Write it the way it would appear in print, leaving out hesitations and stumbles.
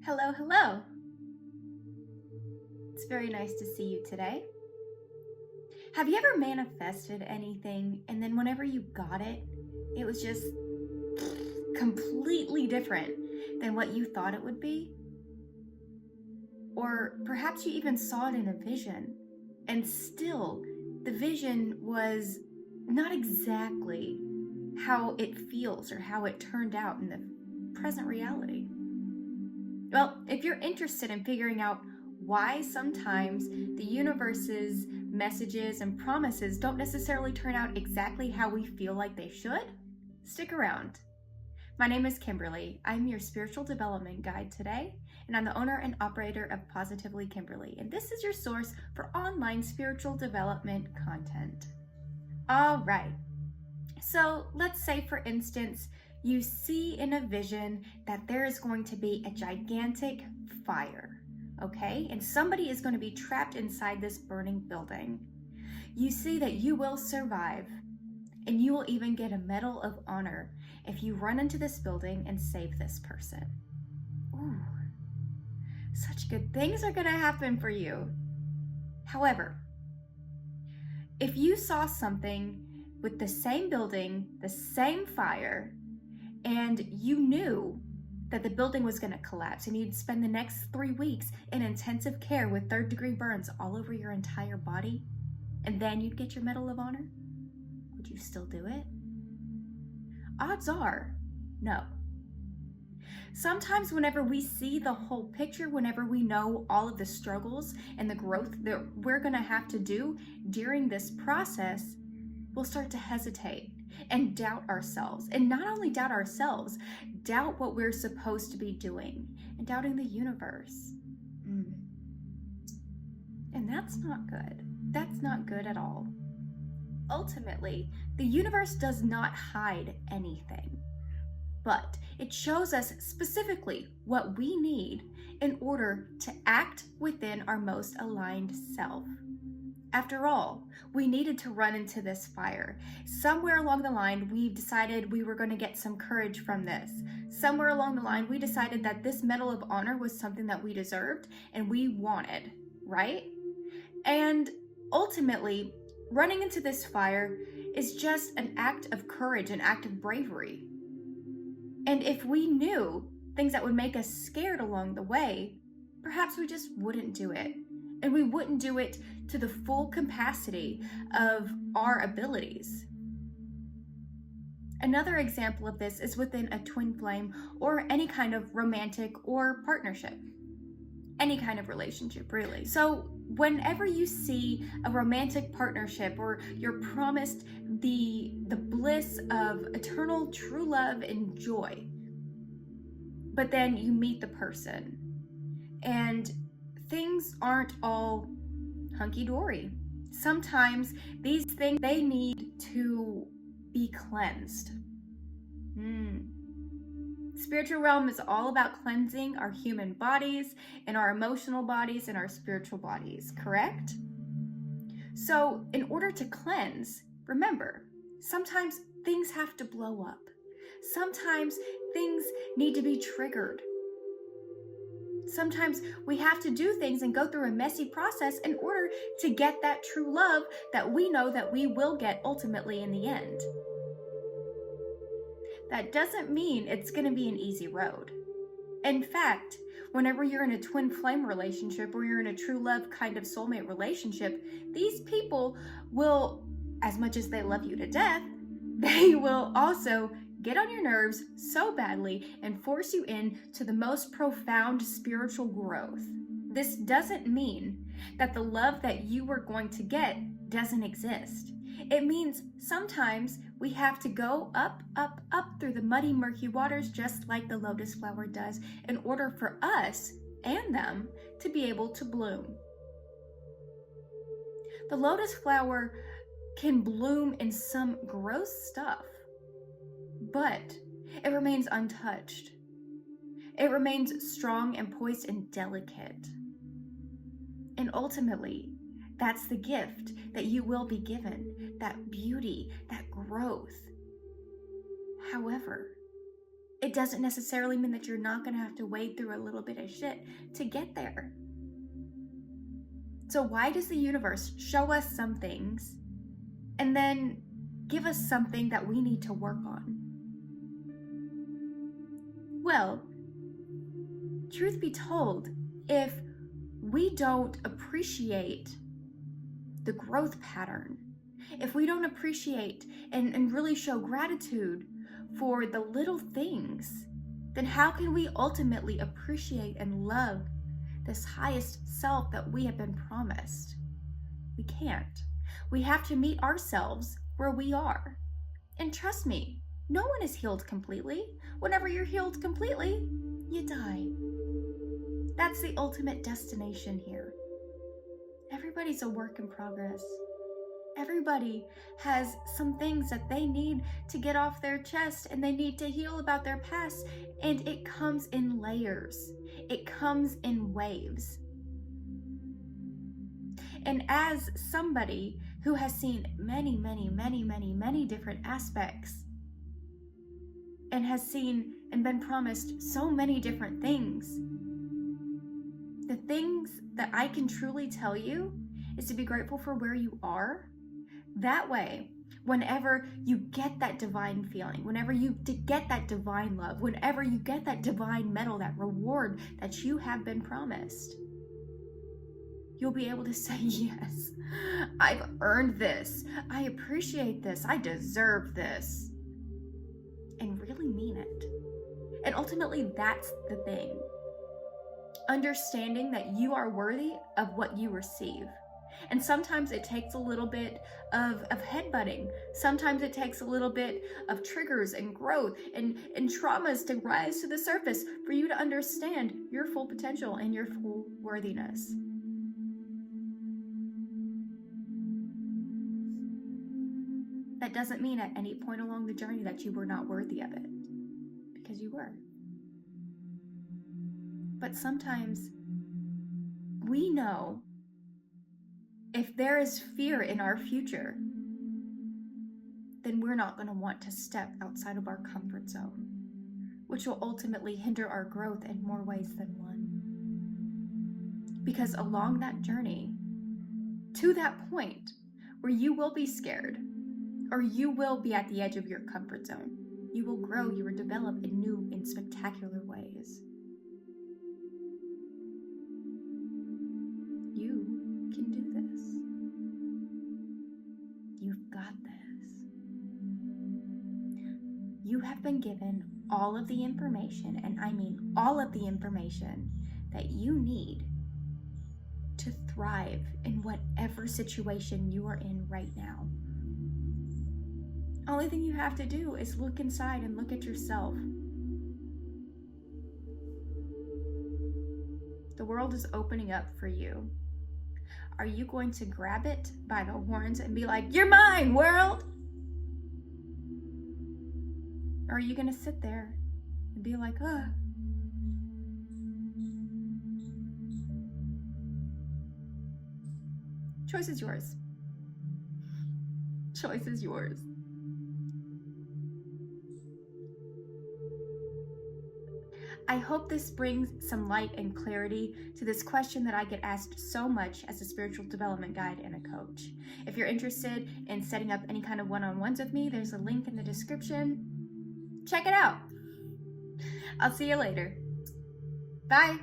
Hello, hello. It's very nice to see you today. Have you ever manifested anything and then whenever you got it, it was just completely different than what you thought it would be? Or perhaps you even saw it in a vision and still the vision was not exactly how it feels or how it turned out in the present reality. Well, if you're interested in figuring out why sometimes the universe's messages and promises don't necessarily turn out exactly how we feel like they should, stick around. My name is Kimberly. I'm your spiritual development guide today, and I'm the owner and operator of Positively Kimberly, and this is your source for online spiritual development content. All right. So let's say, for instance, you see in a vision that there is going to be a gigantic fire, okay? And somebody is going to be trapped inside this burning building. You see that you will survive, and you will even get a Medal of Honor if you run into this building and save this person. Ooh, such good things are going to happen for you. However, if you saw something with the same building, the same fire, and you knew that the building was going to collapse and you'd spend the next 3 weeks in intensive care with third-degree burns all over your entire body, and then you'd get your Medal of Honor, would you still do it? Odds are, no. Sometimes whenever we see the whole picture, whenever we know all of the struggles and the growth that we're going to have to do during this process, we'll start to hesitate and doubt ourselves. And not only doubt ourselves, doubt what we're supposed to be doing and doubting the universe. And that's not good. That's not good at all. Ultimately, the universe does not hide anything, but it shows us specifically what we need in order to act within our most aligned self. After all, we needed to run into this fire. Somewhere along the line, we decided we were going to get some courage from this. Somewhere along the line, we decided that this Medal of Honor was something that we deserved and we wanted, right? And ultimately, running into this fire is just an act of courage, an act of bravery. And if we knew things that would make us scared along the way, perhaps we just wouldn't do it. And we wouldn't do it to the full capacity of our abilities. Another example of this is within a twin flame or any kind of romantic or partnership. Any kind of relationship, really. So whenever you see a romantic partnership or you're promised the bliss of eternal true love and joy, but then you meet the person and things aren't all hunky-dory. Sometimes these things, they need to be cleansed. Spiritual realm is all about cleansing our human bodies and our emotional bodies and our spiritual bodies, correct? So in order to cleanse, remember, sometimes things have to blow up. Sometimes things need to be triggered. Sometimes we have to do things and go through a messy process in order to get that true love that we know that we will get ultimately in the end. That doesn't mean it's going to be an easy road. In fact, whenever you're in a twin flame relationship or you're in a true love kind of soulmate relationship, these people will, as much as they love you to death, they will also get on your nerves so badly and force you into the most profound spiritual growth. This doesn't mean that the love that you were going to get doesn't exist. It means sometimes we have to go up, up, up through the muddy, murky waters, just like the lotus flower does, in order for us and them to be able to bloom. The lotus flower can bloom in some gross stuff, but it remains untouched. It remains strong and poised and delicate. And ultimately, that's the gift that you will be given, that beauty, that growth. However, it doesn't necessarily mean that you're not going to have to wade through a little bit of shit to get there. So why does the universe show us some things and then give us something that we need to work on? Well, truth be told, if we don't appreciate the growth pattern, if we don't appreciate and really show gratitude for the little things, then how can we ultimately appreciate and love this highest self that we have been promised? We can't. We have to meet ourselves where we are. And trust me, no one is healed completely. Whenever you're healed completely, you die. That's the ultimate destination here. Everybody's a work in progress. Everybody has some things that they need to get off their chest, and they need to heal about their past, and it comes in layers. It comes in waves. And as somebody who has seen many different aspects and has seen and been promised so many different things, the things that I can truly tell you is to be grateful for where you are. That way, whenever you get that divine feeling, whenever you get that divine love, whenever you get that divine medal, that reward that you have been promised, you'll be able to say, yes, I've earned this. I appreciate this. I deserve this. And really mean it. And ultimately, that's the thing. Understanding that you are worthy of what you receive. And sometimes it takes a little bit of headbutting. Sometimes it takes a little bit of triggers and growth and traumas to rise to the surface for you to understand your full potential and your full worthiness. That doesn't mean at any point along the journey that you were not worthy of it, because you were. But sometimes we know if there is fear in our future, then we're not going to want to step outside of our comfort zone, which will ultimately hinder our growth in more ways than one. Because along that journey, to that point where you will be scared, or you will be at the edge of your comfort zone, you will grow, you will develop in new and spectacular ways. You can do this. You've got this. You have been given all of the information, and I mean all of the information that you need to thrive in whatever situation you are in right now. Only thing you have to do is look inside and look at yourself. The world is opening up for you. Are you going to grab it by the horns and be like, "You're mine, world"? Or are you going to sit there and be like, Choice is yours. Choice is yours. I hope this brings some light and clarity to this question that I get asked so much as a spiritual development guide and a coach. If you're interested in setting up any kind of one-on-ones with me, there's a link in the description. Check it out. I'll see you later. Bye.